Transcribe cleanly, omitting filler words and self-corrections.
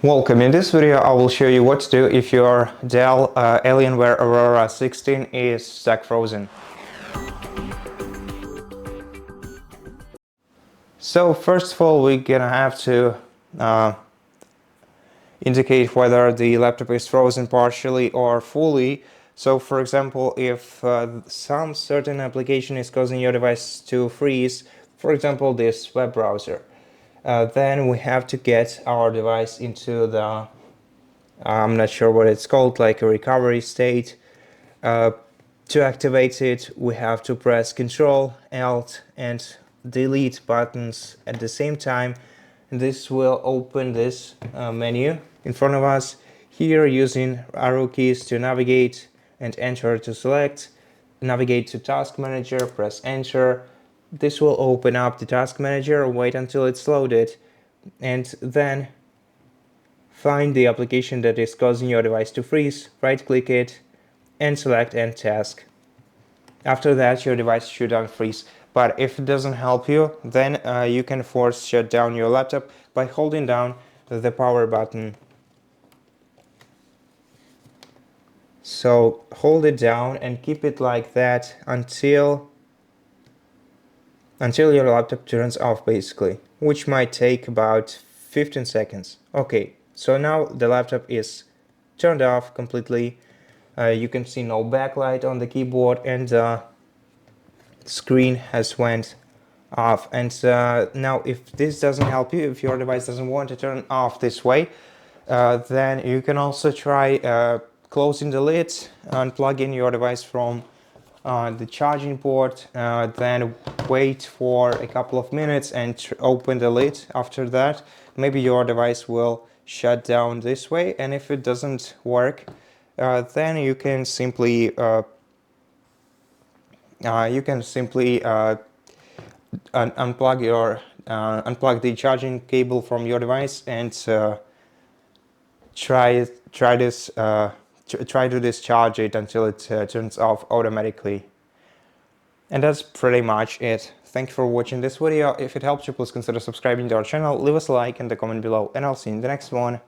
Welcome. In this video I will show you what to do if your Dell Alienware Aurora 16 is stuck frozen. So first of all, we're gonna have to indicate whether the laptop is frozen partially or fully. So for example, if some certain application is causing your device to freeze, for example this web browser, then we have to get our device into the I'm not sure what it's called, like a recovery state. To activate it, we have to press Ctrl+Alt and Delete buttons at the same time. And this will open this menu in front of us. Here, using arrow keys to navigate and enter to select. Navigate to Task Manager, press Enter. This will open up the Task Manager, wait until it's loaded, and then find the application that is causing your device to freeze, right-click it, and select End Task. After that, your device should unfreeze. But if it doesn't help you, then you can force shut down your laptop by holding down the power button. So hold it down and keep it like that until your laptop turns off, basically, which might take about 15 seconds. Okay. So now the laptop is turned off completely. You can see no backlight on the keyboard, and the screen has went off. And now if this doesn't help you, if your device doesn't want to turn off this way, then you can also try closing the lid, unplugging your device from the charging port, then wait for a couple of minutes and open the lid. After that, maybe your device will shut down this way, and if it doesn't work, then you can simply unplug the charging cable from your device and try to discharge it until it turns off automatically. And that's pretty much it. Thank you for watching this video. If it helped you, please consider subscribing to our channel, leave us a like and a comment below, and I'll see you in the next one.